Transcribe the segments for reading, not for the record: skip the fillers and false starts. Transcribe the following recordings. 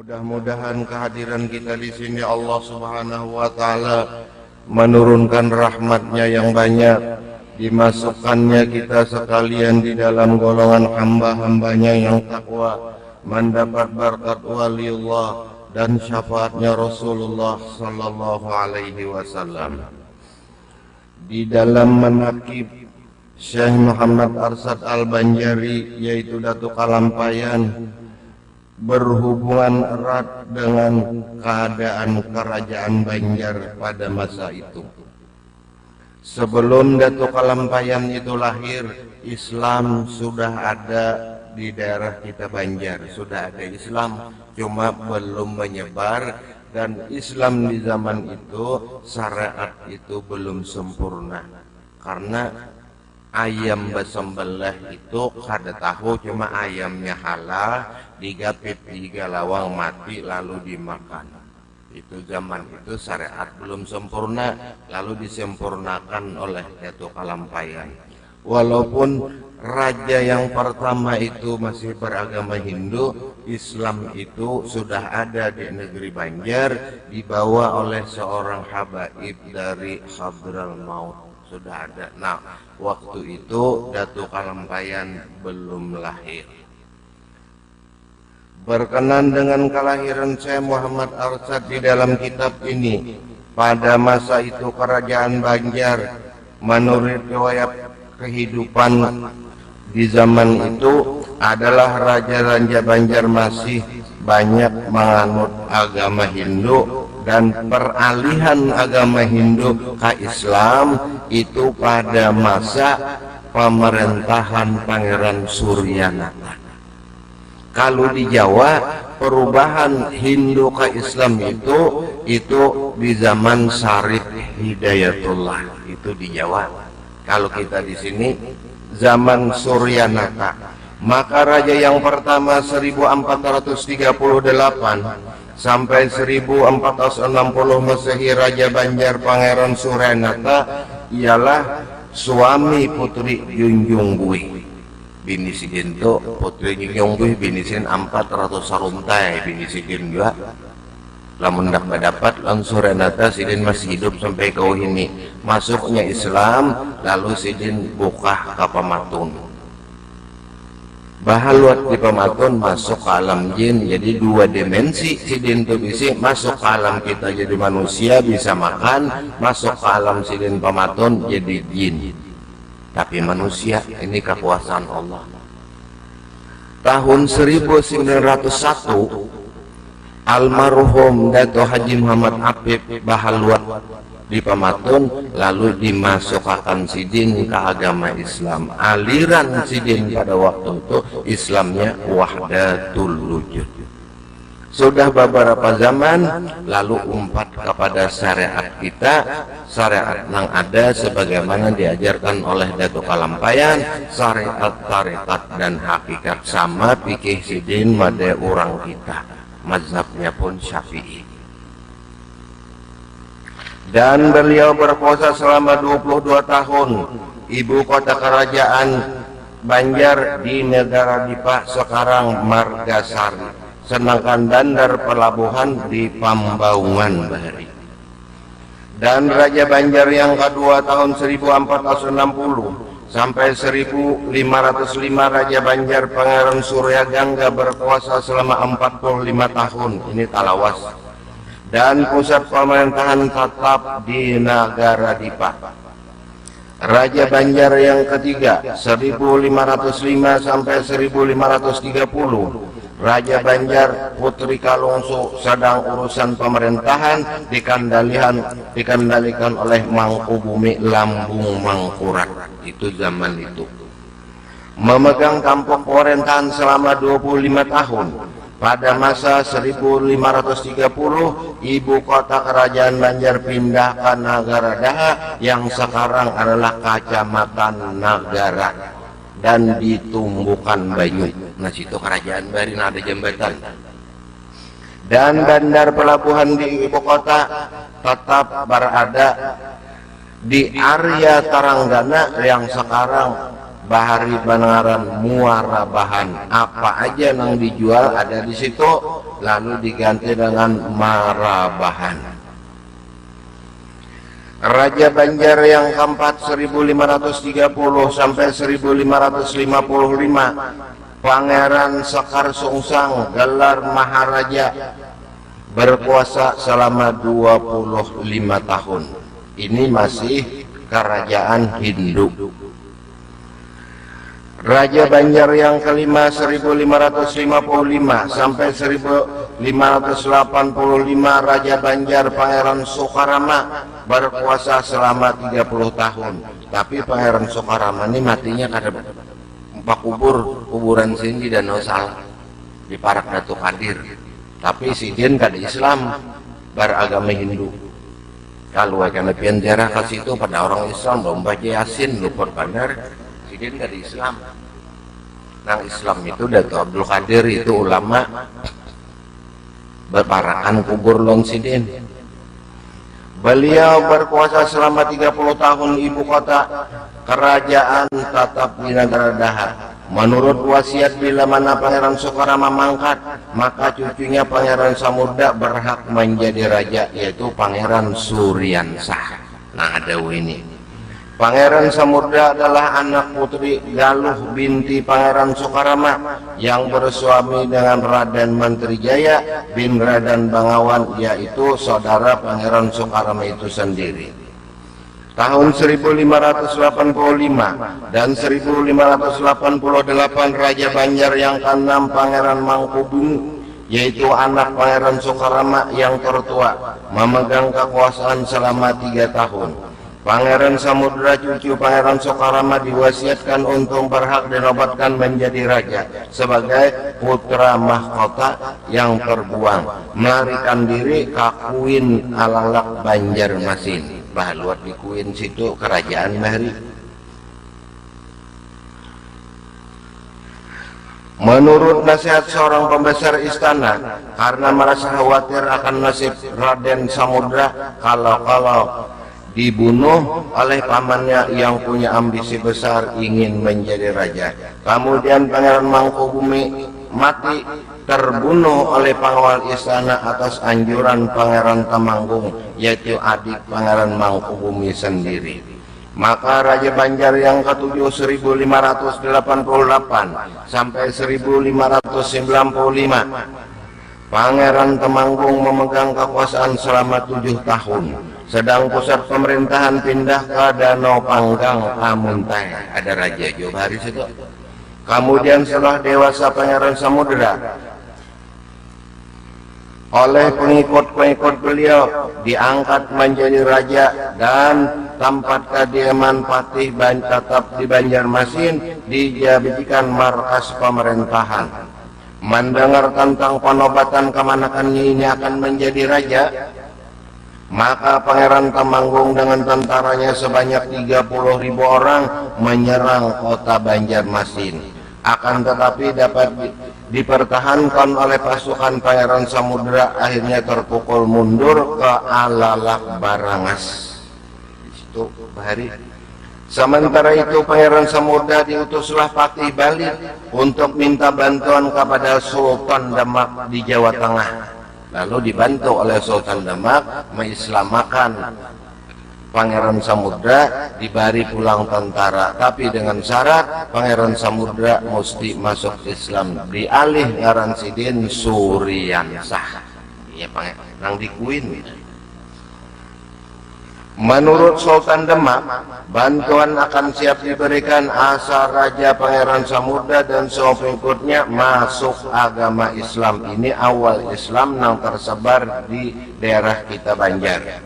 Mudah-mudahan kehadiran kita di sini Allah Subhanahu wa taala menurunkan rahmatnya yang banyak, dimasukkannya kita sekalian di dalam golongan hamba-hambanya yang takwa, mendapat berkat waliullah dan syafaatnya Rasulullah sallallahu alaihi wasallam. Di dalam manaqib Syekh Muhammad Arsad Al-Banjari, yaitu Datuk Kalampayan, berhubungan erat dengan keadaan kerajaan Banjar pada masa itu. Sebelum Datuk Kalampayan itu lahir, Islam sudah ada di daerah kita Banjar, sudah ada Islam, cuma belum menyebar, dan Islam di zaman itu, syariat itu belum sempurna. Karena ayam bersembelih itu kada tahu, cuma ayamnya halal, digapit 3 lawang mati lalu dimakan. Itu zaman itu syariat belum sempurna, lalu disempurnakan oleh Datuk Kalampayan. Walaupun raja yang pertama itu masih beragama Hindu, Islam itu sudah ada di negeri Banjar, dibawa oleh seorang habaib dari Hadramaut, sudah ada. Nah, waktu itu Datuk Kalampayan belum lahir. Berkenan dengan kelahiran Syekh Muhammad Arsad di dalam kitab ini, pada masa itu kerajaan Banjar, menurut riwayat kehidupan di zaman itu adalah raja-raja Banjar masih banyak menganut agama Hindu, dan peralihan agama Hindu ke Islam itu pada masa pemerintahan Pangeran Suryanata. Kalau di Jawa, perubahan Hindu ke Islam itu di zaman Syarif Hidayatullah, itu di Jawa. Kalau kita di sini zaman Suryanata. Maka raja yang pertama 1438 sampai 1460 Masehi, Raja Banjar Pangeran Suryanata ialah suami Putri Junjung Buih. Bini sidin tu Putri Junjung Buih bini sidin 400 saruntai, bini sidin juga. Lamun dapat lan Suryanata sidin masih hidup sampai kau ini. Masuknya Islam, lalu sidin buka ke Pamatun. Bahaluat di Pamatun masuk ke alam jin, jadi 2 dimensi sidin tu bisi, masuk ke alam kita jadi manusia bisa makan, masuk ke alam sidin Pamatun jadi jin. Tapi manusia ini kekuasaan Allah. Tahun 1901 almarhum Dato' Haji Muhammad Apip Bahaluat di Pamatun, lalu dimasukkan sidin ke agama Islam. Aliran sidin pada waktu itu Islamnya Wahdatul Wujud. Sudah beberapa zaman lalu umpat kepada syariat kita, syariat yang ada sebagaimana diajarkan oleh Datuk Kalampayan, syariat, tarekat dan hakikat sama pikih sidin made orang kita. Mazhabnya pun Syafi'i. Dan beliau berkuasa selama 22 tahun. Ibu kota kerajaan Banjar di negara Dipa sekarang Margasari. Sedangkan bandar pelabuhan di Pambaungan Bahari. Dan Raja Banjar yang kedua tahun 1460 sampai 1505 Raja Banjar Pangeran Suryagangga berkuasa selama 45 tahun. Ini talawas. Dan pusat pemerintahan tetap di negara Dipa. Raja Banjar yang ketiga 1505 sampai 1530. Raja Banjar Putri Kalungsu sedang urusan pemerintahan dikendalikan oleh Mangkubumi Lambung Mangkurat. Itu zaman itu. Memegang tampuk pemerintahan selama 25 tahun. Pada masa 1530 ibu kota kerajaan Banjar pindah ke Nagara Daha yang sekarang adalah Kecamatan Nagara dan ditumbuhkan Banyu. Nah, situ kerajaan Barin ada jembatan. Dan bandar pelabuhan di ibu kota tetap berada di area Taranggana yang sekarang bahari Banaran Muara Bahan. Apa aja yang dijual ada di situ, lalu diganti dengan Marabahan. Raja Banjar yang keempat 1530 sampai 1555, Pangeran Sekar Sungsang, gelar Maharaja, berkuasa selama 25 tahun. Ini masih kerajaan Hindu. Raja Banjar yang kelima 1555 sampai 1585, Raja Banjar Pangeran Soekarama, berkuasa selama 30 tahun. Tapi Pangeran Soekarama ini matinya karena kuburan sini di Danau Salah di Parak Datu Kadir. Tapi sidin kada Islam, beragama Hindu. Kalau akan penjara ke situ pada orang Islam lomba Yasin luput bandar, sidin kada Islam. Nang Islam itu Datu Abdul Qadir itu ulama berparakan kubur lon sidin. Beliau berkuasa selama 30 tahun, ibu kota kerajaan tetap di negara Daha. Menurut wasiat, bila mana Pangeran Soekarama mangkat, maka cucunya Pangeran Samudra berhak menjadi raja, yaitu Pangeran Suryansah. Nah, ada ini. Pangeran Samudra adalah anak putri Galuh binti Pangeran Soekarama yang bersuami dengan Raden Mantrijaya bin Raden Bangawan, yaitu saudara Pangeran Soekarama itu sendiri. Tahun 1585 dan 1588, Raja Banjar yang ke-6 Pangeran Mangkubumi, yaitu anak Pangeran Soekarama yang tertua, memegang kekuasaan selama 3 tahun. Pangeran Samudra cucu Pangeran Soekarama diwasiatkan untuk berhak dinobatkan menjadi raja sebagai putra mahkota yang terbuang, melarikan diri ke Kuin Alalak Banjarmasin. Luar di Kuin situ kerajaan Mahri. Menurut nasihat seorang pembesar istana, karena merasa khawatir akan nasib Raden Samudra kalau dibunuh oleh pamannya yang punya ambisi besar ingin menjadi raja. Kemudian Pangeran Mangkubumi mati terbunuh oleh pengawal istana atas anjuran Pangeran Temanggung, yaitu adik Pangeran Mangkubumi sendiri. Maka Raja Banjar yang ke-7 1588 sampai 1595, Pangeran Temanggung memegang kekuasaan selama 7 tahun. Sedang pusat pemerintahan pindah ke Danau Panggang, Amuntai. Ada Raja Johari situ. Kemudian setelah dewasa Pangeran Samudra, oleh pengikut-pengikut beliau diangkat menjadi raja dan tempat kediaman Patih tetap di Banjarmasin dijadikan markas pemerintahan. Mendengar tentang penobatan kemanakannya ini akan menjadi raja, maka Pangeran Temanggung dengan tentaranya sebanyak 30.000 orang menyerang kota Banjarmasin. Akan tetapi dapat dipertahankan oleh pasukan Pangeran Samudra, akhirnya terpukul mundur ke Alalak Barangas. Di situ bahari. Sementara itu Pangeran Samudra diutuslah Patih balik untuk minta bantuan kepada Sultan Demak di Jawa Tengah. Lalu dibantu oleh Sultan Demak mengislamakan Pangeran Samudra, diberi pulang tentara, tapi dengan syarat Pangeran Samudra mesti masuk Islam, dialih ngaran sidin Suryansah. Ya Pangeran di Kuin. Menurut Sultan Demak, bantuan akan siap diberikan asal Raja Pangeran Samudra dan pengikutnya masuk agama Islam. Ini awal Islam yang tersebar di daerah kita Banjar.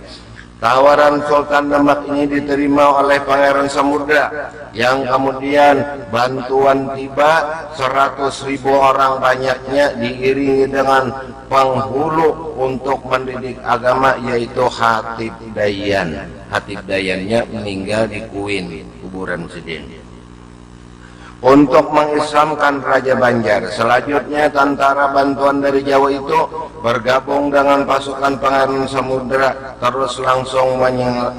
Tawaran Sultan Demak ini diterima oleh Pangeran Samudra, yang kemudian bantuan tiba 100.000 orang banyaknya, diiringi dengan penghulu untuk mendidik agama, yaitu Hatib Dayan. Hatib Dayannya meninggal di Kuin, kuburan sidin. untuk mengislamkan Raja Banjar. Selanjutnya tentara bantuan dari Jawa itu bergabung dengan pasukan Pangeran Samudra, terus langsung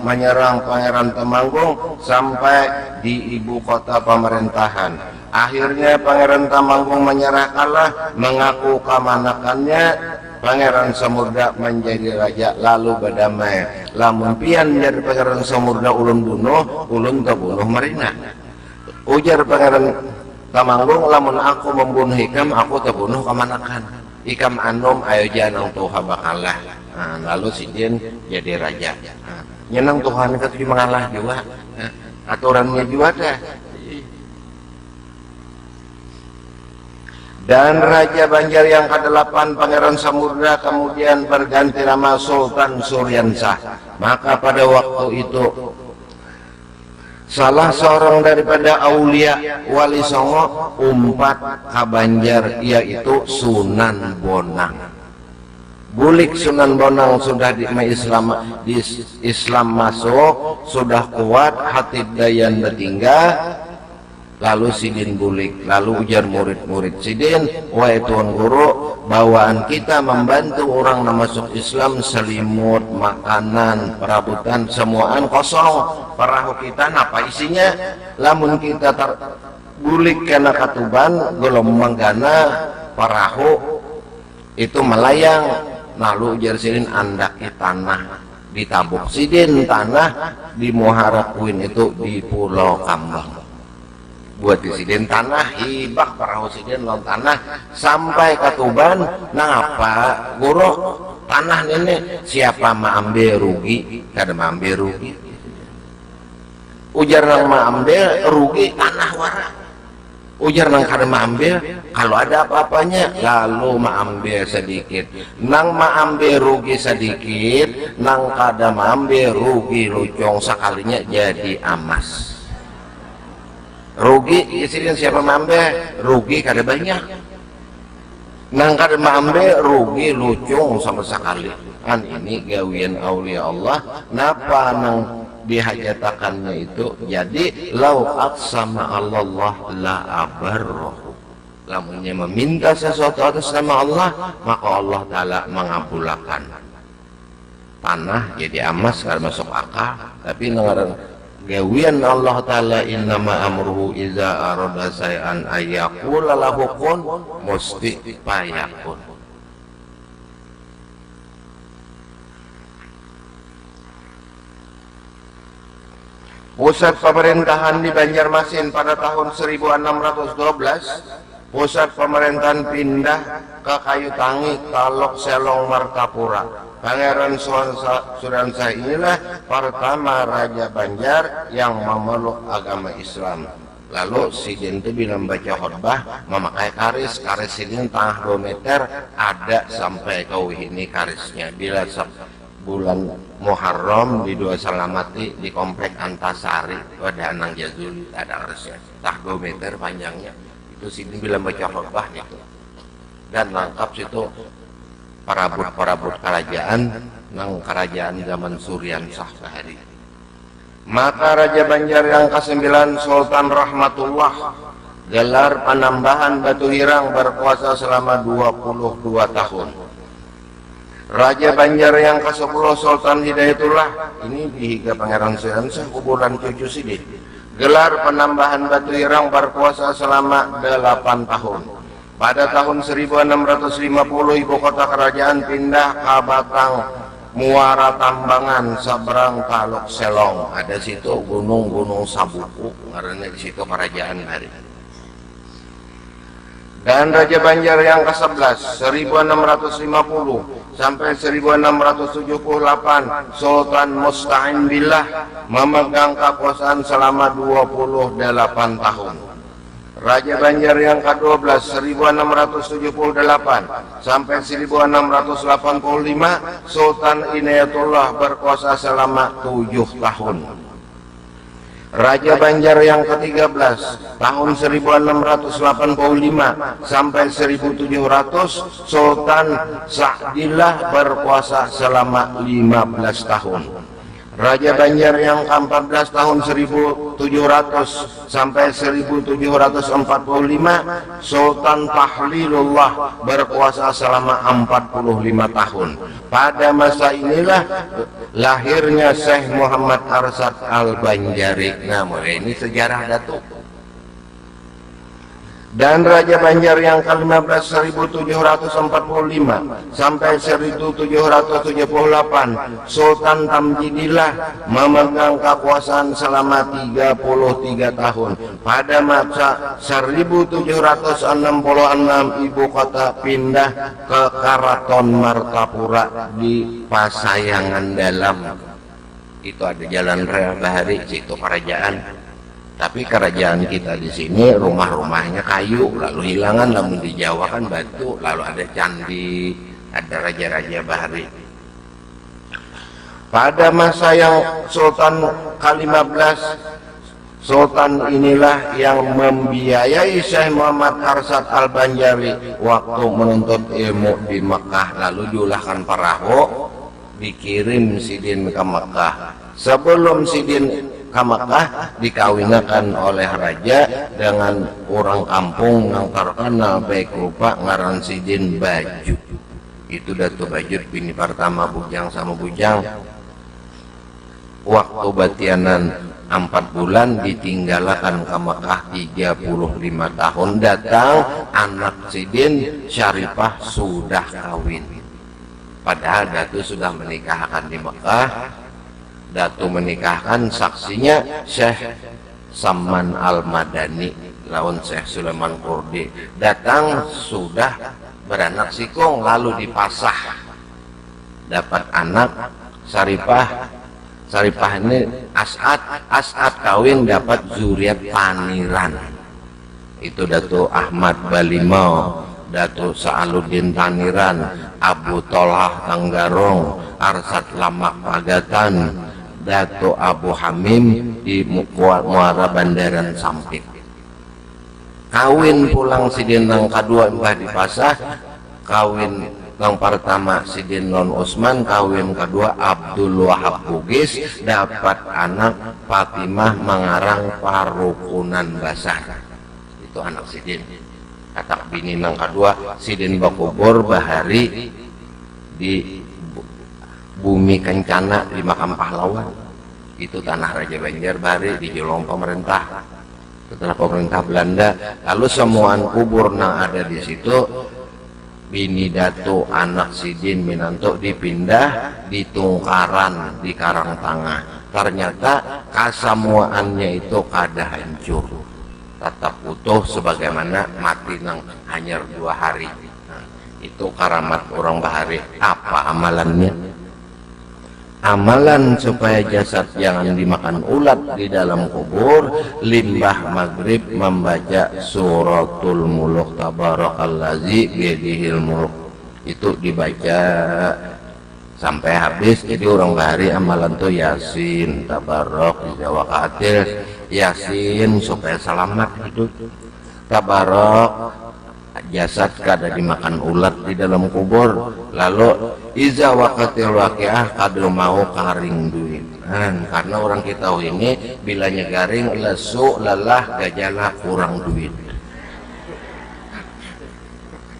menyerang Pangeran Temanggung sampai di ibu kota pemerintahan. Akhirnya Pangeran Temanggung menyerah kalah, mengaku kamanakannya. Pangeran Samudra menjadi raja lalu berdamai. Lamun pian menjadi Pangeran Samudra ulun bunuh, ulun terbunuh marina. Ujar Pangeran Temanggung, lamun aku membunuh Ikam, aku terbunuh kamanakan. Ikam anom ayo janang tuha bakalah. Nah, lalu si Jin jadi raja. Nah, nyenang Tuhan itu mengalah juga. Nah, aturannya juga dah. Dan Raja Banjar yang ke-8 Pangeran Samudra kemudian berganti nama Sultan Suryansah. Maka pada waktu itu salah seorang daripada aulia Wali Songo umpat ke Banjar, yaitu Sunan Bonang. Bulik Sunan Bonang sudah di Islam masuk, sudah kuat, Hatib Dayan bertinggal. Lalu Sidin bulik, lalu ujar murid-murid Sidin, wahai Tuan Guru, bawaan kita membantu orang masuk Islam, selimut, makanan, perabotan, semuaan kosong. Perahu kita apa isinya? Lamun kita bulik kena katuban, gelombang gana, perahu itu melayang. Lalu ujar Sidin, andaki tanah, ditabuk Sidin tanah di Muharakuin itu di Pulau Kambang. Buat Sidin tanah, hibak perahu Sidin lawan tanah sampai ke Tuban. Nah apa Guru, tanah ini siapa ambil rugi? Kada ambil rugi. Ujar nang ambil rugi tanah wara. Ujar nang kada ambil, kalau ada apa-apanya lalu ambil sedikit. Nang ambil rugi sedikit, nang kada ambil rugi lucong sekalinya jadi amas. Rugi isinya siapa mambe, rugi kada banyak. Nang kada mambe rugi lucung sama sekali. Kan ini gawian aulia Allah. Napa nang dihajatakannya itu? Jadi lau aqsama Allah la abarroh. Lamunnya meminta sesuatu atas nama Allah, maka Allah Ta'ala mengabulkan. Tanah jadi amas kada masuk akal. Tapi nang gawian Allah Ta'ala, innama amruhu iza arada say'an ayyaqula lahu kun musti payakun. Pusat pemerintahan di Banjarmasin pada tahun 1612, pusat pemerintahan pindah ke Kayu Tangi, Talok Selong, Martapura. Pangeran Suryansah inilah pertama Raja Banjar yang memeluk agama Islam. Lalu Sidin itu bilang baca khutbah memakai karis Sidin tengah 2 meter, ada sampai kau ini karisnya. Bila bulan Muharram di 2 Salamati di komplek Antasari ada Anang Jazuli, ada karisnya tengah 2 meter panjangnya. Itu Sidin bilang baca khutbah itu. Dan lengkap situ parabot kerajaan nang kerajaan zaman Suryansah sehari. Maka Raja Banjar yang ke-9 Sultan Rahmatullah gelar penambahan Batu Hirang berkuasa selama 22 tahun. Raja Banjar yang ke-10 Sultan Hidayatullah, ini dihiga Pangeran Suryansah kuburan cucu Sidin. Gelar penambahan Batu Hirang berkuasa selama 8 tahun. Pada tahun 1650 ibu kota kerajaan pindah ke Batang Muara Tambangan seberang Taluk Selong. Ada situ gunung-gunung Sabuku, karena di situ kerajaan hari. Dan Raja Banjar yang ke-11 1650 sampai 1678 Sultan Musta'in Billah memegang kekuasaan selama 28 tahun. Raja Banjar yang ke-12 1678 sampai 1685 Sultan Inayatullah berkuasa selama 7 tahun. Raja Banjar yang ke-13 tahun 1685 sampai 1700 Sultan Sa'dillah berkuasa selama 15 tahun. Raja Banjar yang ke-14 tahun 1700 sampai 1745, Sultan Tahlilullah berkuasa selama 45 tahun. Pada masa inilah lahirnya Syekh Muhammad Arsad Al-Banjari. Nah, mulai ini sejarah Datuk. Dan Raja Banjar yang ke-15 1745 sampai 1778, Sultan Tamjidillah memegang kekuasaan selama 33 tahun. Pada masa 1766 ibu kota pindah ke Karaton Martapura di Pasayangan Dalam. Itu ada jalan raya Bahari, situ kerajaan. Tapi kerajaan kita di sini rumah-rumahnya kayu, lalu hilangan, namun di Jawa kan batu, lalu ada candi, ada raja-raja Bahari. Pada masa yang Sultan ke-15, Sultan inilah yang membiayai Syekh Muhammad Arsad Al-Banjari waktu menuntut ilmu di Mekah, lalu diulahkan perahu, dikirim Sidin ke Mekah. Sebelum Sidin ke Mekah dikawinakan oleh raja dengan orang kampung yang terkenal baik rupa ngaran Sidin Baju. Itu Datuk Bajut bini pertama Bujang sama Bujang. Waktu batianan 4 bulan ditinggalkan ke Mekah 35 tahun. Datang anak Sidin Syarifah sudah kawin. Padahal Datuk sudah menikahkan di Mekah. Datuk menikahkan, saksinya Syekh Saman Al-Madani lawan Syekh Sulaiman Kurdi. Datang sudah beranak sikung, lalu dipasah, dapat anak Syarifah. Syarifah ini As'ad kawin dapat zuriat Paniran. Itu Datuk Ahmad Balimau, Datuk Sa'aluddin Paniran, Abu Tolah Tanggarong, Arsad Lamak Pagatan, Datuk Abu Hamim di Muara Bandaran Sampit. Kawin pulang Sidin yang kedua mbah dipasah, kawin yang pertama Sidin Non Usman, kawin kedua Abdul Wahab Bugis, dapat anak Fatimah Mengarang Parukunan Basar. Itu anak Sidin. Katak bini yang kedua Sidin Bakubur Bahari di Bumi Kencana di Makam Pahlawan. Itu tanah Raja Banjar Bahari dijolong pemerintah setelah pemerintah Belanda. Lalu semua kubur yang ada di situ bini Datuk anak Sidin Minanto dipindah di Tungkaran di Karangtengah. Ternyata kasamuaannya itu kada hancur, tetap utuh sebagaimana mati nang hanya 2 hari. Nah, itu karamat orang Bahari. Apa amalannya? Amalan supaya jasad jangan dimakan ulat di dalam kubur, limbah maghrib membaca suratul muluk tabarakallazi biyadihil muluk. Itu dibaca sampai habis. Jadi orang Bahari amalan tuh Yasin, Tabarok, di Jawa Katil Yasin supaya selamat hidup, Tabarok jasad kada dimakan ulat di dalam kubur, lalu iza waqatil waqiah kada mau karing duit. Karena orang kita ini bilanya garing lesu lelah gajala kurang duit.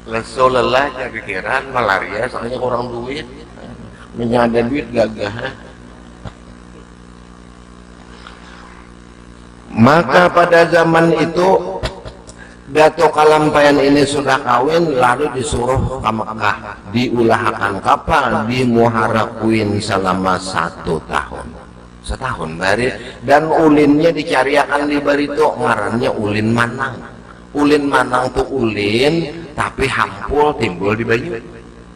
Lesu lelah jadi pikiran malaria soalnya kurang duit. Menyada duit gagah. Maka pada zaman itu Datuk Kalampayan ini sudah kawin, lalu disuruh ke Mekah, diulahkan kapal di Muharakuin selama 1 tahun. Setahun bari, dan ulinnya dicariakan di Barito, ngarannya ulin manang. Ulin manang tuh ulin, tapi hampul timbul di Banyu.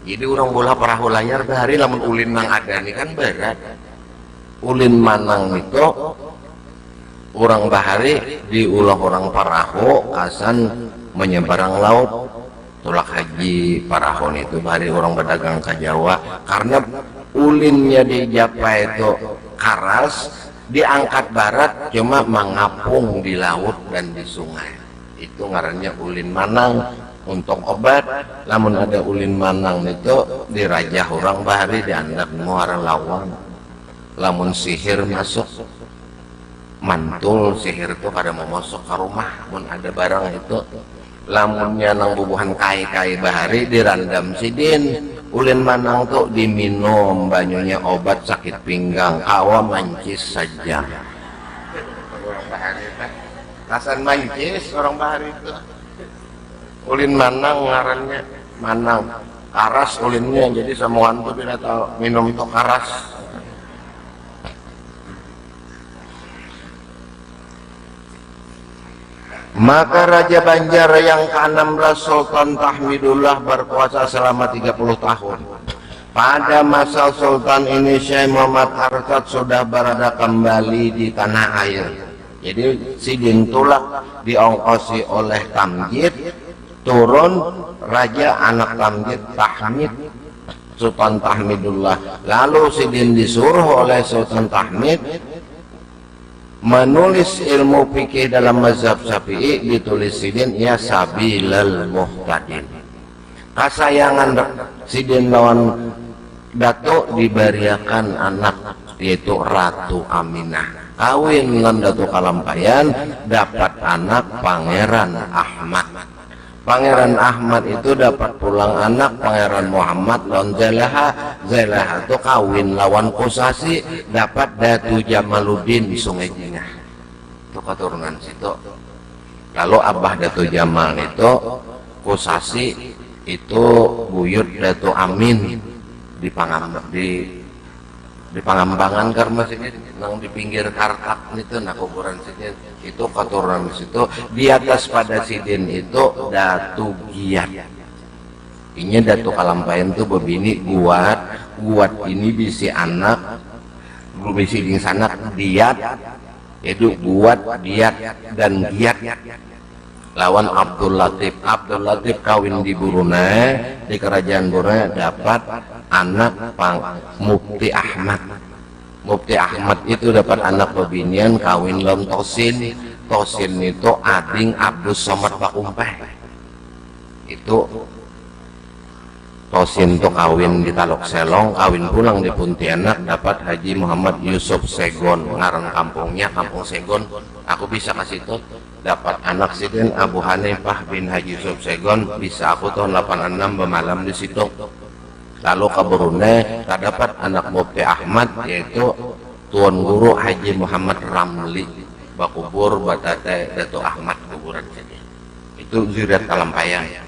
Jadi orang bola perahu layar bari, lamun ulin nang ada ini kan berat. Ulin manang itu orang Bahari diulah orang perahu kasan menyeberang laut. Tulak haji parahon itu Bahari orang berdagang ke Jawa, karena ulinnya di Japa itu karas, diangkat barat cuma mengapung di laut dan di sungai. Itu ngarannya ulin manang untuk obat. Namun ada ulin manang itu dirajah orang Bahari, dianggap muara lawang. lamun sihir masuk mantul sihir itu kada mau masuk ke rumah. Mun ada barang itu lamunnya nang bubuhan kai-kai bahari dirandam sidin, ulin manang tuh diminum banyunya obat sakit pinggang, kawa mancis saja. Orang bahari rasan mancis orang bahari itu. Ulin manang ngarannya manang karas ulinnya, jadi semuaan tuh bila tahu minum tuh karas. Maka Raja Banjar yang ke-16 Sultan Tahmidullah berkuasa selama 30 tahun. Pada masa Sultan ini Syekh Muhammad Arsyad sudah berada kembali di tanah air. Jadi Sidin Tulak diongkosi oleh Tamjid, turun Raja anak Tamjid Tahmid, Sultan Tahmidullah. Lalu Sidin disuruh oleh Sultan Tahmid menulis ilmu fikih dalam mazhab Syafi'i, ditulis Sidin ya Sabilal Muhtadin. Kasayangan Sidin lawan Datuk diberiakan anak yaitu Ratu Aminah. Kawin lan Datuk Kalampayan dapat anak Pangeran Ahmad. Pangeran Ahmad itu dapat pulang anak Pangeran Muhammad lawan Zailaha. Zailaha itu kawin lawan Kusasi, dapat Datu Jamaluddin di Sungai Jingah. Itu keturunan situ. Lalu Abah Datu Jamal itu Kusasi itu buyut Datu Amin di Pangambangan karena sini nang di pinggir Kartak itu nah kuburan sini itu keturunan situ. Di atas pada Sidin itu Datu Giat, ini Datu Kalampayan itu bebini Guat. Guat ini bisi anak bisi ding sanak Diat, itu Guat, Diat dan Giat lawan Abdul Latif. Abdul Latif kawin di Brunei, di kerajaan Brunei dapat anak Mufti Ahmad. Mufti Ahmad itu dapat anak bebinian kawin lawan Tosin. Tosin itu ading Abdus Somad Pakumpeh. Itu Tosin itu kawin di Talok Selong, kawin pulang di Pontianak dapat Haji Muhammad Yusuf Segon, ngaran kampungnya Kampung Segon. Aku bisa kasih itu dapat anak Sidin Abu Hanifah bin Haji Yusuf Segon, bisa aku tahun 86 bermalam di situ. Lalu ke Brunei terdapat anak Mufti Ahmad yaitu Tuan Guru Haji Muhammad Ramli, bakubur batate Datuk Ahmad kuburan jadi. Itu zuriat Kalampayan.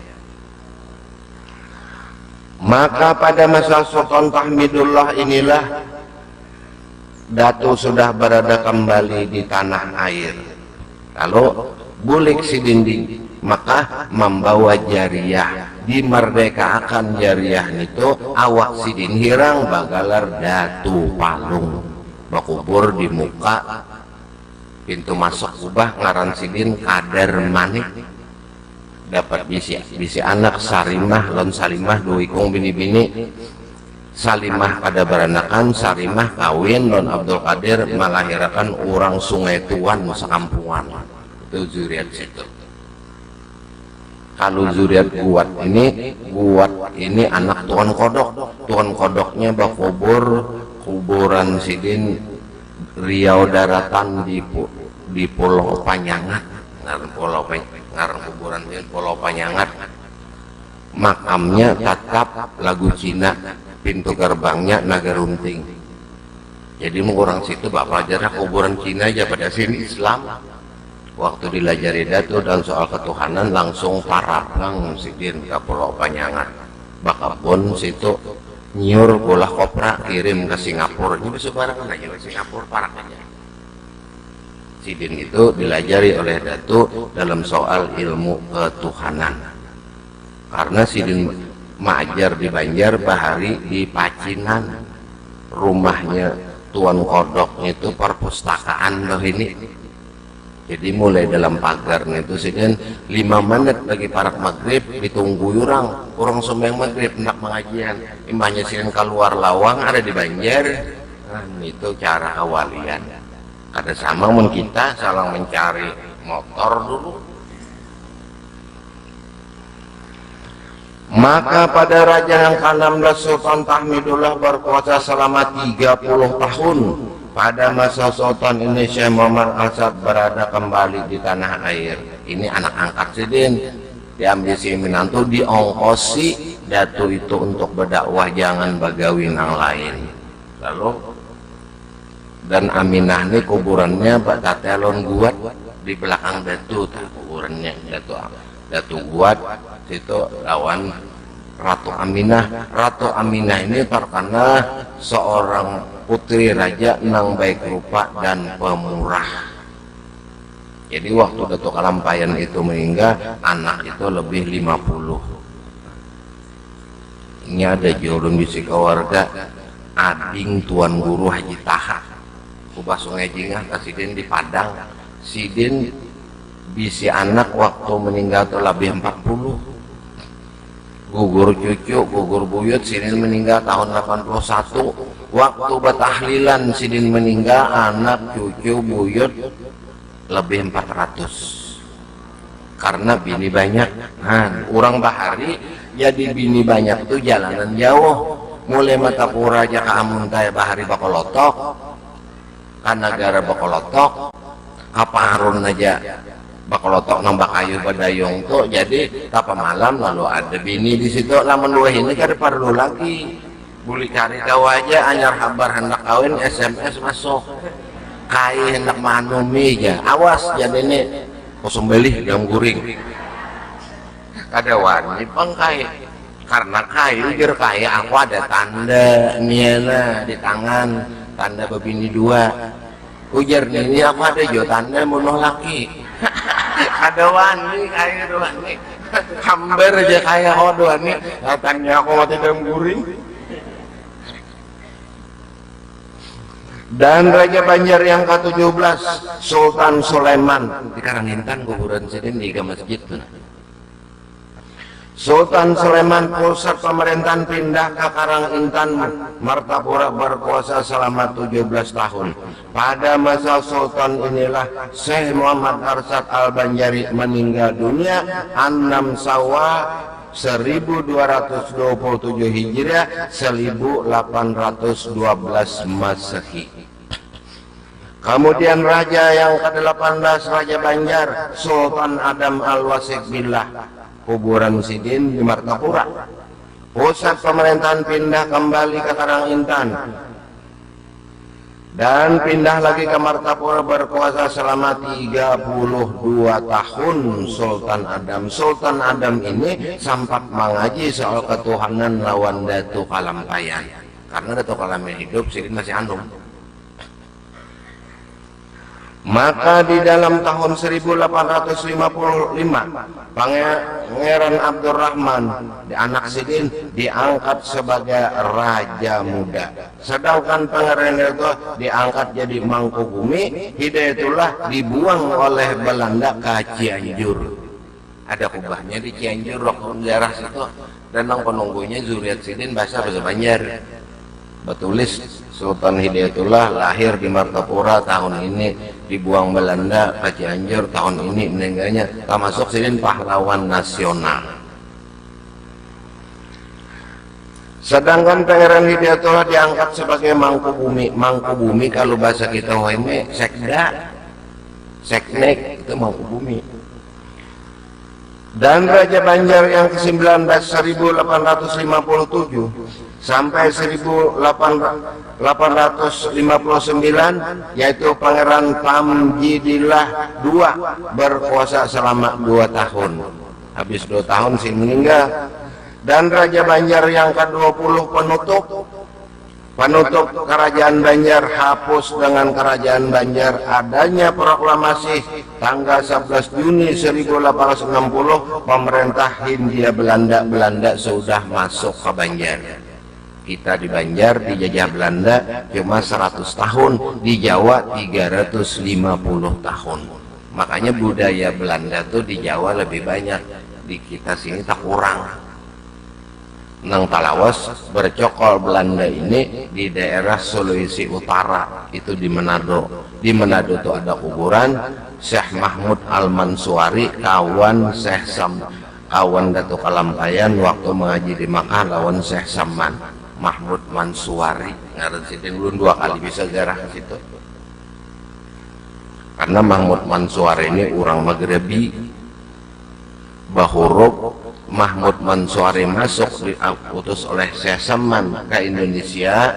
Maka pada masa Sultan Tahmidullah inilah Datu sudah berada kembali di tanah air. Lalu bulik Sidin di Makkah membawa jariyah, dimerdekakan jariyah itu awak Sidin hirang bagalar Datu Palung, bakubur di muka pintu masuk kubah ngaran Sidin Kadar Manik. Dapat bisi anak Sarimah lon Salimah dua ikung bini-bini. Salimah pada beranakan, Sarimah kawin lon Abdul Qadir melahirkan orang Sungai Tuan sekampungan. Itu zuriat situ. Kalau zuriat Guat ini anak Tuan Kodok. Tuan Kodoknya bakubur kuburan Sidin Riau Daratan di Pulau Panyangat. Ngarang kuburan di Pulau Panyangat. Makamnya tatap lagu Cina, pintu gerbangnya naga runting. Jadi mengurang situ bapak ajarnya kuburan Cina aja pada sini Islam. Waktu dilajari Datu dan soal ketuhanan langsung parabang Sidin ke Pulau Panyangat. Bakapun situ nyur bola kopra kirim ke Singapura. Ini bisa barengan aja ke Singapura paraknya. Sidin itu dilajari oleh Datu dalam soal ilmu ketuhanan. Karena Sidin majar di Banjar, bahari di Pacinan. Rumahnya Tuan Kodoknya itu perpustakaan loh ini. Jadi mulai dalam pagarnya itu Sidin 5 menit lagi parak maghrib ditunggu orang sembahyang maghrib hendak pengajian. Imahnya Sidin keluar lawang ada di Banjar. Itu cara awalian. Kada sama mun kita salah mencari motor dulu. Maka pada raja yang ke-16 Sultan Tahmidullah berkuasa selama 30 tahun. Pada masa Sultan ini Syekh Muhammad Al-Sad berada kembali di tanah air. Ini anak angkat Sidin, diambil si Minantu, diongkosi datu itu untuk berdakwah, jangan bagawi nang lain. Lalu dan Aminah ini kuburannya Pak Tatelon buat di belakang datu, kuburannya datu buat situ lawan Ratu Aminah. Ratu Aminah ini terkenal seorang putri raja nang baik rupa dan pemurah. Jadi waktu Datuk Kalampayan itu meninggal, anak itu lebih 50. Ini ada jurun bisi keluarga ading Tuan Guru Haji Taha kubah Sungai Jingah Sidin di Padang. Sidin bisi anak waktu meninggal itu lebih 40. Gugur cucu, gugur buyut, Sidin meninggal tahun 81. Waktu bertahlilan Sidin meninggal, anak cucu buyut lebih 400. Karena bini banyak. Nah, orang bahari jadi bini banyak tuh jalanan jauh. Mulai Matapura aja ke Amuntai bahari Bakolotok, ke negara Bakolotok, apa Harun aja Bakolotok nambah kayu badayong tuh. Jadi tapa malam lalu ada bini di situ, lamun dua ini kan perlu lagi boleh cari tahu aja anyar kabar hendak kawin, SMS masuk kai hendak manumi aja, awas jadi ini kosong beli yang guring ada warni pangkai karena kayu jir kaya aku ada tanda niana di tangan, tanda bebini dua ujar ini aku ada jo tanda bunuh laki ada wani kaya wani hambar aja kaya hodo wani datangnya aku mati dalam guring. Dan Raja Banjar yang ke-17 Sultan Sulaiman di Karangintan kuburan Sidin di masjid. Sultan Sulaiman pusat pemerintahan pindah ke Karangintan Martapura berkuasa selama 17 tahun. Pada masa Sultan inilah Syekh Muhammad Al-Sad Al-Banjari meninggal dunia 6 Syawal 1227 Hijriah 1812 Masehi. Kemudian raja yang ke-18 Raja Banjar Sultan Adam Al-Wasik Billah kuburan Sidin di Martapura. Pusat pemerintahan pindah kembali ke Karangintan dan pindah lagi ke Martapura berkuasa selama 32 tahun Sultan Adam. Sultan Adam ini sempat mengaji soal ketuhanan lawan Datuk Kalampayan. Karena Datuk Kalampayan hidup, Sidin masih andung. Maka di dalam tahun 1855 Pangeran Abdurrahman anak Sidin diangkat sebagai raja muda, sedangkan pangeran itu diangkat jadi Mangkubumi. Hidayatullah dibuang oleh Belanda ke Cianjur. Ada kubahnya di Cianjur waktu daerah situ, dan nang penunggunya zuriat Sidin bahasa Banjar. Betulis Sultan Hidayatullah lahir di Martapura tahun ini, dibuang Belanda ke Cianjur tahun ini meninggalnya, termasuk Sidin pahlawan nasional. Sedangkan Pangeran Hidayatullah diangkat sebagai Mangkubumi. Mangkubumi kalau bahasa kita ini sekda, seknek itu Mangkubumi. Dan Raja Banjar yang ke-19 1857 sampai 1859 yaitu Pangeran Tamjidillah II berkuasa selama 2 tahun. Habis 2 tahun sih meninggal. Dan Raja Banjar yang ke-20 penutup Kerajaan Banjar hapus dengan Kerajaan Banjar adanya proklamasi tanggal 11 Juni 1860 pemerintah Hindia Belanda sudah masuk ke Banjar. Kita di Banjar dijajah Belanda cuma 100 tahun, di Jawa 350 tahun. Makanya budaya Belanda tuh di Jawa lebih banyak, di kita sini tak kurang. Nang Talawas bercokol Belanda ini di daerah Sulawesi Utara, itu di Manado. Di Manado itu ada kuburan Syekh Mahmud Al-Mansuari, kawan Syekh awan Datuk Kalampayan waktu mengaji di Makkah lawan Syekh Saman Mahmud Mansuari ngaran sidin ulun 2 kali bisa ziarah ke situ karena Mahmud Mansuari ini orang Maghribi bahurub Mahmud Mansuari masuk diutus oleh Syekh Saman ke Indonesia.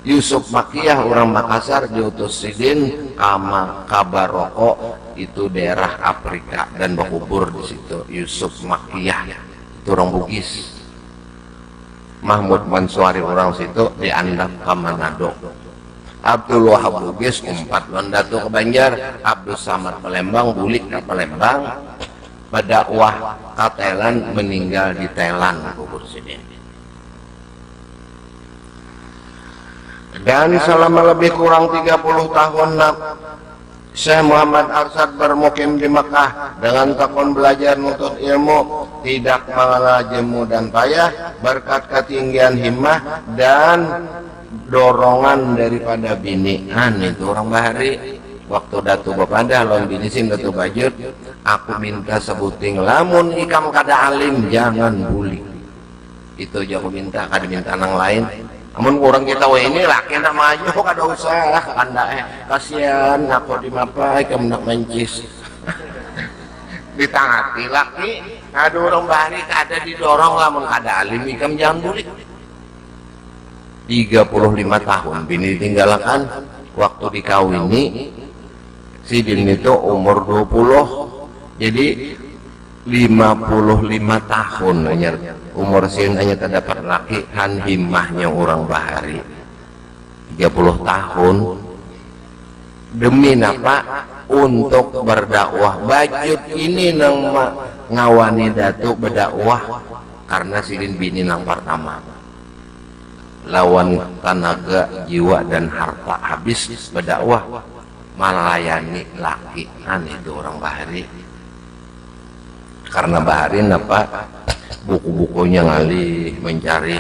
Yusuf Makiyah orang Makassar diutus sidin kama Kabaroko itu daerah Afrika dan berkubur di situ. Yusuf Makiyah itu orang Bugis. Mahmud Mansuari orang situ diandap ke Manado. Abdul Wahab Bugis 4 Datuk ke Banjar. Abdul Samad Palembang bulik ke Palembang. Berdakwah ke Thailand meninggal di Thailand kubur sidin. Dan selama lebih kurang 30 tahun Syekh Muhammad Arsyad bermukim di Mekah dengan tekun belajar nuntut ilmu, tidak mengenal jemu dan payah berkat ketinggian himmah dan dorongan daripada binian. Itu orang bahari waktu Datu Bapada lawan bini sim Datu Bajut, aku minta sebuting lamun ikam kada alim jangan buli. Itu aja aku minta, kada minta nang lain. Namun orang kita ini laki nak maju kada usah anda kasihan aku dimapai kamu nak mencis ditangati laki ada orang bahari kada didorong lamun kada alim ikam jangan bulik. 35 tahun bini ditinggalkan waktu dikawini sidin itu umur 20 jadi 55 tahun hanya umur sin hanya terdapat laki han himmahnya orang bahari 30 tahun demi apa untuk berdakwah. Bajut ini nang ngawani Datuk berdakwah karena sidin bini nang pertama lawan tenaga jiwa dan harta habis berdakwah melayani laki han itu orang bahari karena baharin apa buku-bukunya ngalih mencari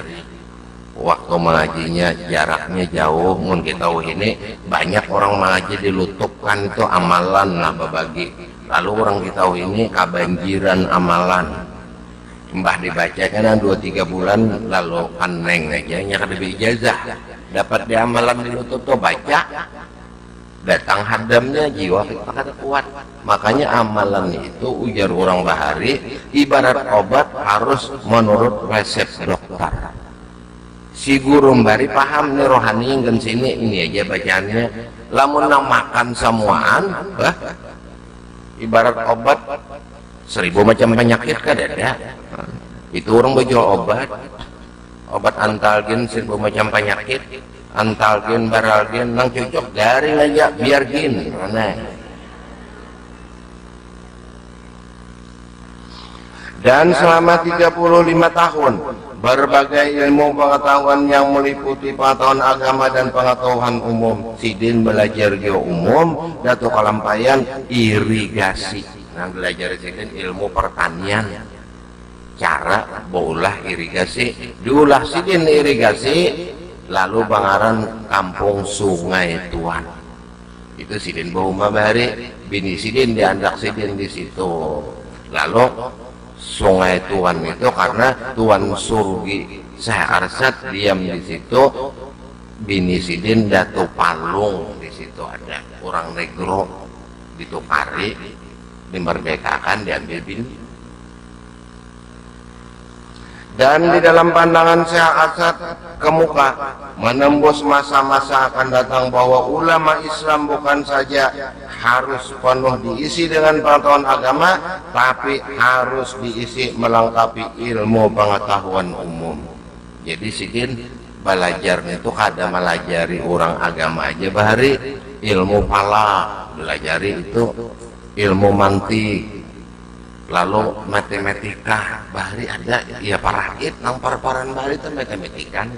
waktu mengajinya jaraknya jauh mun kita ini banyak orang mengaji dilutupkan itu amalan lah berbagi lalu orang kita ini kebanjiran amalan mbah dibaca kan 2-3 bulan lalu aneng aja nya kada ijazah dapat di amalan dilutup tuh baca datang hadamnya jiwa kita kada kuat. Makanya amalan itu ujar orang bahari ibarat obat harus menurut resep dokter. Si guru bari paham nih rohani yang sini ini aja bacaannya lamun nang makan samuaan ibarat obat 1000 macam penyakit kada ada. Itu orang berjual obat antalgin 1000 macam penyakit antalgin baralgin nang cocok dari aja biar gin aneh. Dan selama 35 tahun berbagai ilmu pengetahuan yang meliputi pengetahuan agama dan pengetahuan umum sidin belajar geoumum Datuk Kalampayan irigasi nah belajar sidin ilmu pertanian cara baulah irigasi diulah sidin irigasi lalu bangaran kampung Sungai Tuan itu sidin Bauma Bahari bini sidin diandak sidin di situ. Lalu Sungai Tuan itu karena Tuan Surgi Syekh Arsyad diam di situ, bini sidin Datu Palung di situ ada orang negro ditukari dimerdekakan diambil bini. Dan di dalam pandangan Syekh Arsyad kemuka menembus masa-masa akan datang bahwa ulama Islam bukan saja harus penuh diisi dengan pengetahuan agama, tapi harus diisi melengkapi ilmu pengetahuan umum. Jadi sidin belajar itu kada melajari orang agama aja bahari ilmu pala, belajari itu ilmu mantik, lalu matematika bahari ada ya parakit nang parparan bahari itu matematika.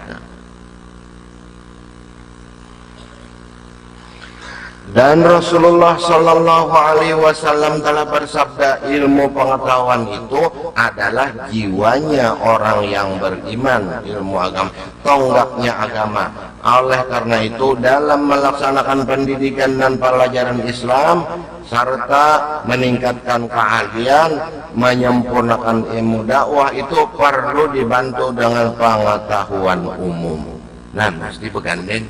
Dan Rasulullah Shallallahu Alaihi Wasallam telah bersabda ilmu pengetahuan itu adalah jiwanya orang yang beriman, ilmu agama, tonggaknya agama. Oleh karena itu dalam melaksanakan pendidikan dan pelajaran Islam serta meningkatkan keahlian, menyempurnakan ilmu dakwah itu perlu dibantu dengan pengetahuan umum. Nah, mesti bergandeng.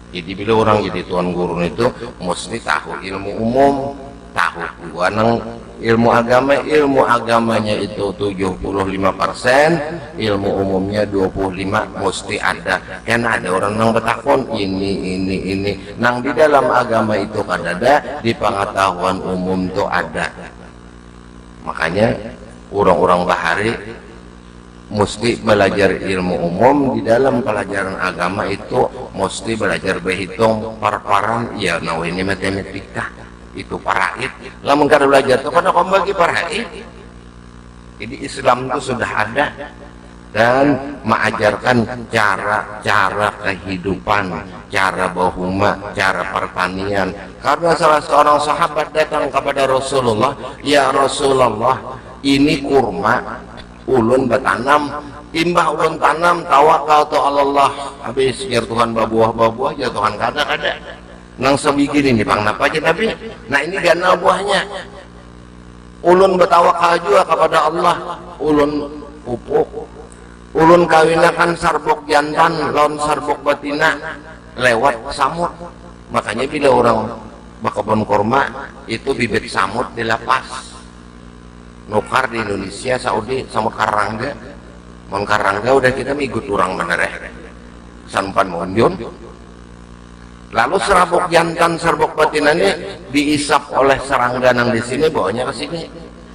Jadi bila orang jadi tuan guru itu mesti tahu ilmu umum, tahu ilmu agamanya itu 75%, ilmu umumnya 25% mesti ada. Kan ada orang yang bertakon ini nang di dalam agama itu ada, di pengetahuan umum itu ada. Makanya orang-orang bahari mesti belajar ilmu umum. Di dalam pelajaran agama itu mesti belajar berhitung, parparan, ya nah ini matematika itu paraid. Lamun kada belajar itu kada kembali paraid. Jadi Islam itu sudah ada dan mengajarkan cara kehidupan, cara bahuma, cara pertanian. Karena salah seorang sahabat datang kepada Rasulullah, ya Rasulullah, ini kurma ulun bertanam, timbah ulun tanam tawakal tu Allah, habis ya Tuhan babuah ya Tuhan kada nang sebiji ini bang napa aja Nabi. Nah ini gana buahnya, ulun bertawakal juga kepada Allah, ulun pupuk, ulun kawinakan sarbok jantan lawan sarbok betina lewat samut. Makanya bila orang bakabon kurma itu bibit samut dilepas nukar di Indonesia, Saudi, samut karangga. Mon karangga udah kita migut orang menereh sanpan monjon. Lalu serbok jantan serbok betina ini diisap oleh serangga nang di sini, bawanya ke sini.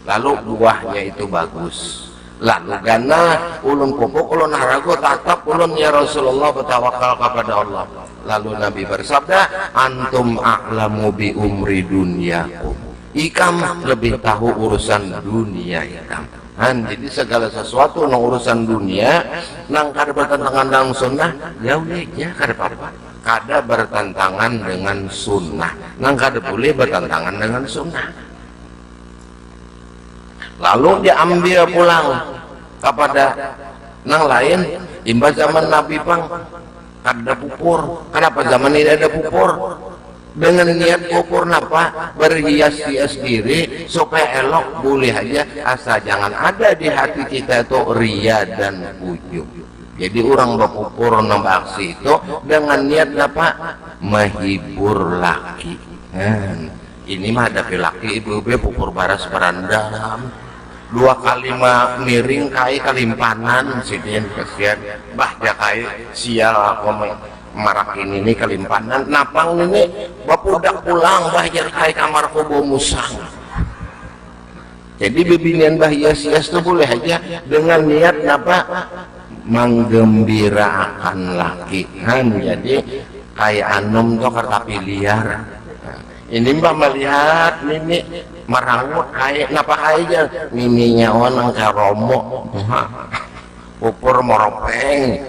Lalu buahnya itu bagus. Lalu gana ulun pupuk, ulun harago tatap ulun ya Rasulullah bertawakal kepada Allah. Lalu Nabi bersabda, antum a'lamu bi umri dunyakum. Ikam lebih tahu urusan dunia ikam. Jadi segala sesuatu nang urusan dunia nang kada bertentangan dengan sunnah jauhnya kada apa-apa. Kada bertentangan dengan sunnah, nang kada boleh bertentangan dengan sunnah. Lalu diambil pulang kepada nang lain. Imbas zaman Nabi pang kada pupur. Kenapa zaman ini ada pupur? Dengan niat pupur napa? Berhias-hias diri supaya elok, boleh aja, asal jangan ada di hati kita itu ria dan ujub. Jadi orang berpupur nambah aksi itu dengan niat apa? Menghibur laki. Ini mah ada laki ibu-ibu pupur baras berandam 2 kali miring kai kalimpanan sidin kesian bah dia kai sial aku marak ini kalimpanan napang ini bapudak pulang bah dia kai kamar kubo musang. Jadi bibinian bah hias-hias itu boleh aja dengan niat apa? Menggembirakan laki. Jadi kayak anom tuh kertapi liar. Ini mbak melihat Mimi merangut kayak napa aja Miminya orang karomo pupur moropeng.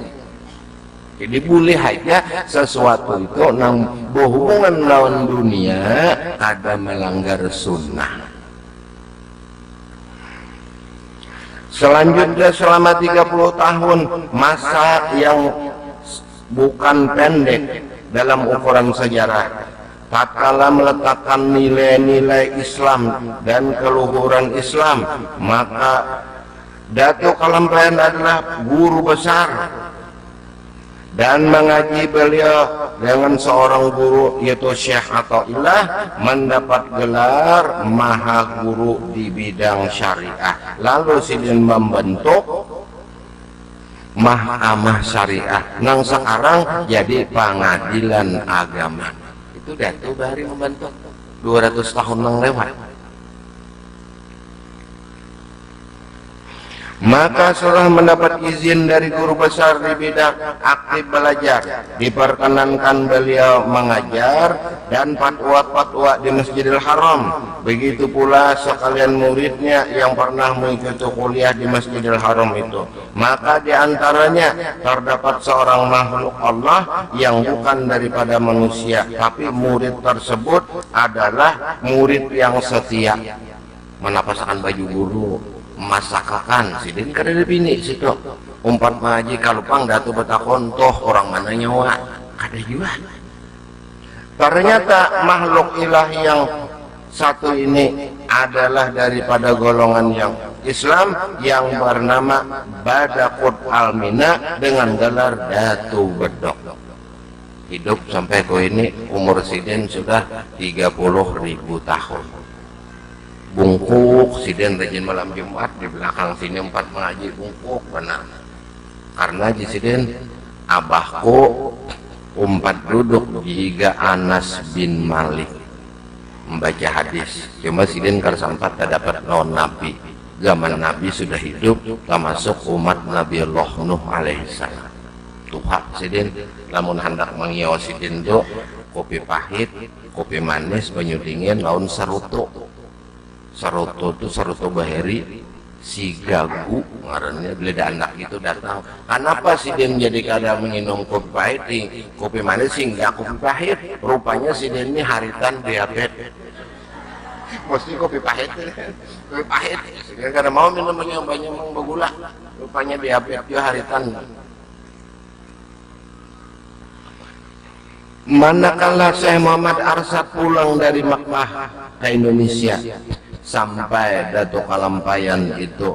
Jadi boleh aja sesuatu itu nang berhubungan lawan dunia ada melanggar sunnah. Selanjutnya selama 30 tahun masa yang bukan pendek dalam ukuran sejarah, tatkala meletakkan nilai-nilai Islam dan keluhuran Islam, maka Datuk Kalampian adalah guru besar dan mengaji beliau dengan seorang guru yaitu Syekh Athaillah mendapat gelar maha guru di bidang syariah. Lalu sidin membentuk mahkamah syariah nang sekarang jadi pengadilan agama. Itu Datuk Bahari membentuk 200 tahun yang lewat. Maka setelah mendapat izin dari guru besar di bidang aktif belajar, diperkenankan beliau mengajar dan fatwa-fatwa di Masjidil Haram. Begitu pula sekalian muridnya yang pernah mengikuti kuliah di Masjidil Haram itu. Maka diantaranya terdapat seorang makhluk Allah yang bukan daripada manusia, tapi murid tersebut adalah murid yang setia. Menapasakan baju guru, masakakan sidin kada ada bini situ umpat maji kalupang datu betakon toh orang mana nyawa ada juga. Ternyata makhluk ilahi yang satu ini adalah daripada golongan yang Islam yang bernama Badakut Almina dengan gelar Datu Bedok. Hidup sampai ke ini umur Siden sudah 30.000 tahun. Bungkuk Siden rajin malam Jumat di belakang sini 4 mengaji bungkuk benar. Karena di Siden abahku umpat duduk jika Anas bin Malik membaca hadis. Cuma Siden karsampat tak dapat non Nabi. Zaman Nabi sudah hidup, termasuk umat Nabi Allah Nuh alaihissalam. Tuhan Siden, namun hendak mengiau Siden do kopi pahit, kopi manis, banyu dingin, laun saruto. Saruto itu saruto baheri, si gagu ngarannya beleda anak itu datang. Kenapa Siden jadi kada minum kopi pahit di kopi manis sehingga kopi pahit? Rupanya Siden ini haritan diabetes. Mesti kopi pahit, kopi pahit. Karena mau minum yang banyak bergula, rupanya diabetes dia haritan. Manakala Syekh Muhammad Arsyad pulang dari Makkah ke Indonesia, sampai Datuk Kalampayan itu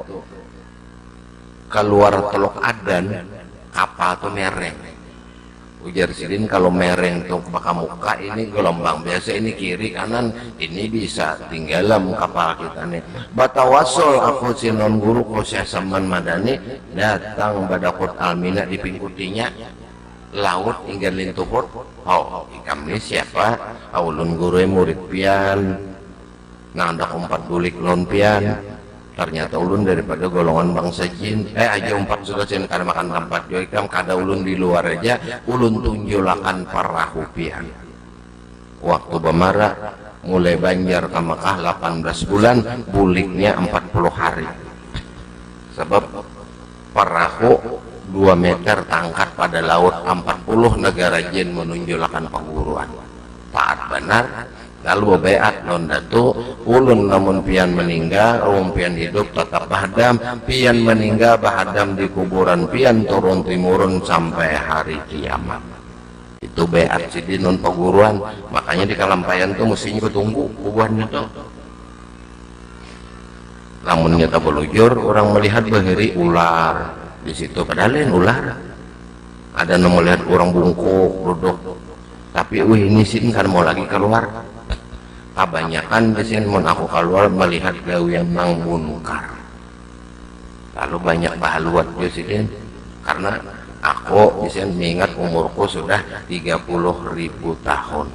keluar Teluk Adan, kapal tuh mereng. Ujar Siden kalau mereng tuh baka muka ini gelombang biasa, ini kiri kanan, ini bisa tinggalam kapal kita nih. Batawasul aku sinon guru ko Syekh Saman Madani datang Badakut Almina dipingkutinya laut hingga lintuhur. Oh, kami siapa? Ulun guru murid pian. Nah, ada 4 gulik lon pian. Ternyata ulun daripada golongan bangsa jin. Aja 4 sudah sen kada makan tempat yo ikam kada ulun di luar aja, ulun tunjulakan parahu pian. Waktu bamara mulai Banjar ke Mekah 18 bulan, buliknya 40 hari. Sebab parahu 2 meter tangkat pada laut, 40 negara jin menunjulakan perguruan. Taat benar, lalu bebeat non datu, ulun namun pian meninggal, pian hidup tetap bahadam, pian meninggal bahadam di kuburan pian turun timurun sampai hari kiamat. Itu beat sidi non perguruan, makanya di Kalampayan tuh mestinya bertunggu kuburannya tuh. Namun nyata belujur, orang melihat bahiri ular. Di situ padahal ular ada yang melihat orang bungkuk duduk, tapi ini sih kan mau lagi keluar. Kebanyakan di sini mau aku keluar melihat gawe yang nang munkar, lalu banyak bahaluat di sini karena aku di sini mengingat umurku sudah 30.000 tahun.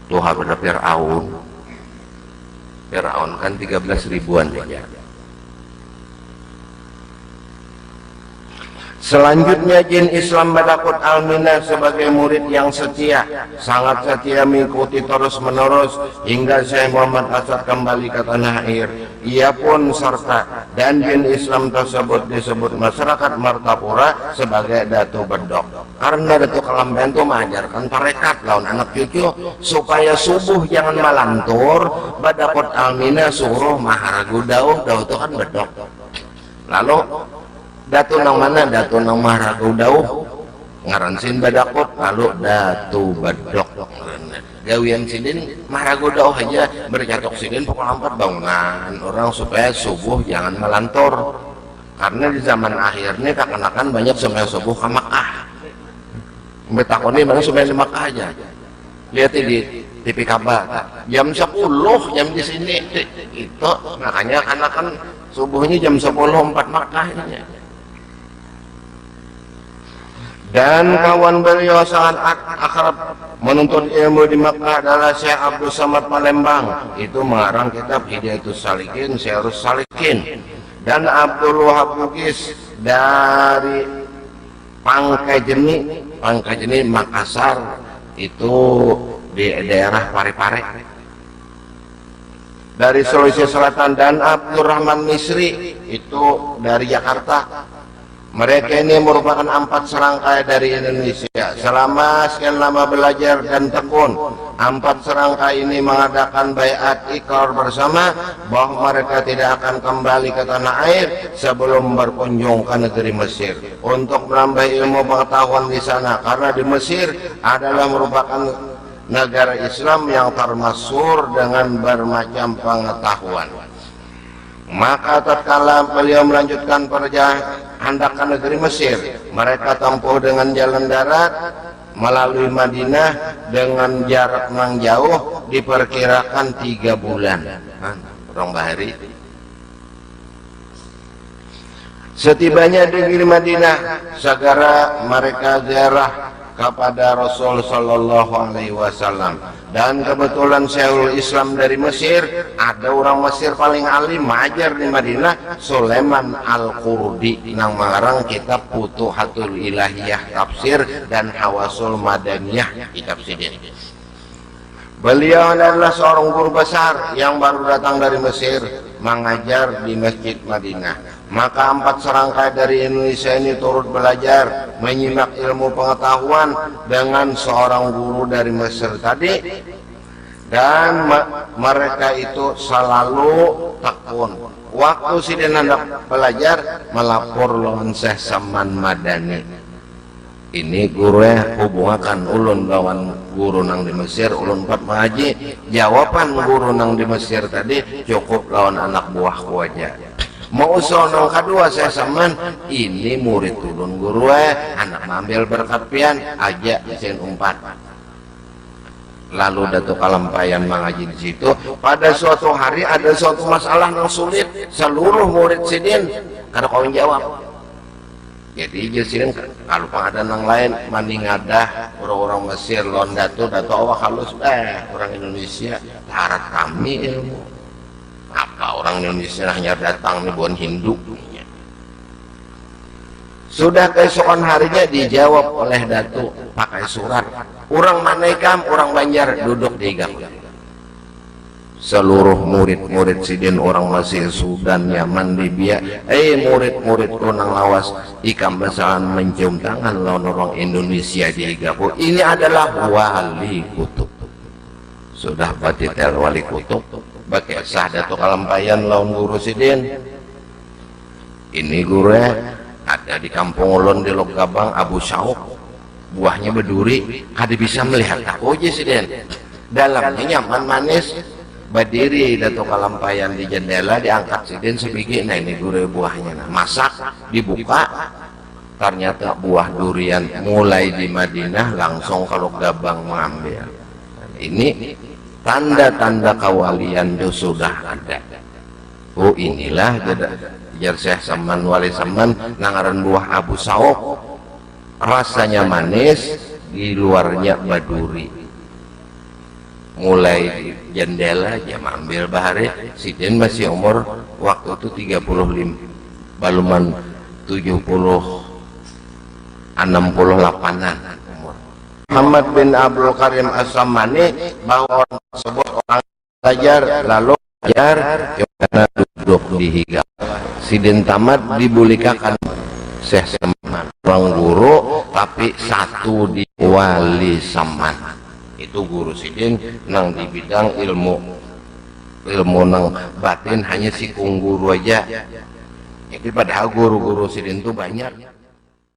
Tuh pada Firaun kan 13 ribuan aja. Selanjutnya jin Islam Badakut Almina sebagai murid yang setia, sangat setia mengikuti terus menerus hingga Syekh Muhammad Arsyad kembali ke tanah air. Ia pun serta dan jin Islam tersebut disebut masyarakat Martapura sebagai Datu Bedok. Karena Datu Kalampayan itu mengajarkan tarekat lawan anak cucu supaya subuh jangan malantur. Badakut Almina suruh maharagu dauh itu kan bedok. Lalu Datu nang mana? Datu nang maharagu dauh ngaransin Badakut, lalu Datu Bedok. Gawian Siden maharagu dauh aja bercatok Siden pokok 4 bangunan orang supaya subuh jangan melantur. Karena di zaman akhir ini kekanakan banyak supaya subuh ke Makkah. Betakoni mana supaya di Makkah aja. Lihat di TV kabar jam 10 jam di sini itu makanya kanakan subuhnya jam 10 4 Makkah ini. Dan kawan beliau sangat akrab menuntut ilmu di Makkah adalah Syekh Abdul Samad Palembang, itu mengarang kitab Hidayatus Salikin, Syairus Salikin, dan Abdul Wahab Bugis dari Pangkajeni Makassar, itu di daerah Parepare. Dari Sulawesi Selatan dan Abdul Rahman Misri itu dari Jakarta. Mereka ini merupakan 4 serangkai dari Indonesia. Selama sekian lama belajar dan tekun, 4 serangkai ini mengadakan baiat ikrar bersama bahwa mereka tidak akan kembali ke tanah air sebelum berkunjung ke negeri Mesir untuk menambah ilmu pengetahuan di sana, karena di Mesir adalah merupakan negara Islam yang termasyhur dengan bermacam pengetahuan. Maka tatkala beliau melanjutkan perjalanan hendak ke negeri Mesir, mereka tempuh dengan jalan darat melalui Madinah dengan jarak yang jauh, diperkirakan 3 bulan. Orang bahari. Setibanya di negeri Madinah, segera mereka ziarah kepada Rasul Sallallahu Alaihi Wasallam. Dan kebetulan Syekhul Islam dari Mesir, ada orang Mesir paling alim mengajar di Madinah, Sulaiman Al-Qurdi, yang mengarang kitab Futuhatul Ilahiyah Tafsir dan Hawasul Madaniyah kitab sidin. Beliau adalah seorang guru besar yang baru datang dari Mesir mengajar di Masjid Madinah. Maka 4 serangkai dari Indonesia ini turut belajar, menyimak ilmu pengetahuan dengan seorang guru dari Mesir tadi, dan mereka itu selalu tekun. Waktu sidin hendak belajar, melapor lawan Syekh Saman Madani. Ini guru hubungakan ulun lawan guru nang di Mesir, ulun empat mengaji. Jawaban guru nang di Mesir tadi, cukup lawan anak buahku aja. Mau sonong kedua saya saman, ini murid ulun guru anak ngambil berkat pian aja isin umpat. Lalu Datuk Kalampayan mengaji di situ. Pada suatu hari ada suatu masalah yang sulit, seluruh murid sidin kada kau jawab. Jadi jelasin kalau ada yang lain mandi ngadah orang-orang Mesir lawan Datuk awak halus orang Indonesia harap kami ilmu. Apa orang Indonesia hanya datang nih bukan Hindu. Sudah keesokan harinya dijawab oleh Datuk pakai surat. Orang Manekam, orang Banjar duduk di gang. Seluruh murid-murid sidin orang Mesir, Sudan, Yaman, Libya, murid-murid nang lawas ikam besaran mencium tangan lawan orang Indonesia di Gapo. Ini adalah wali kutub. Sudah batitel wali kutub. Pakai sah Datuk Kalampayan lawan guru sidin. Ini guru ada di kampung ulun di Lokabang, Abu Syauk. Buahnya berduri, kada bisa melihat aku aja sidin. Dalamnya nyaman manis. Berdiri Datuk Kalampayan di jendela, diangkat sidin sebiji. Nah ini guru buahnya, nah, masak dibuka, ternyata buah durian mulai di Madinah langsung kalau Gabang mengambil. Ini tanda-tanda kewalian itu sudah ada. Oh inilah jar Syekh Saman Wali Saman nangaran buah Abu Sauk, rasanya manis, di luarnya baduri. Mulai di jendela jam ambil bahari, sidin masih umur waktu itu 35, baluman 68-an umur. Muhammad bin Abdul Karim As-Samani bahwa orang tersebut orang belajar lalu belajar karena duduk di hingga sidin tamat dibulikakan Syekh Saman orang guru tapi satu di Wali Saman. Itu guru sidin nang di bidang ilmu nang batin hanya si kung guru aja. Jadi padahal guru-guru sidin itu banyak.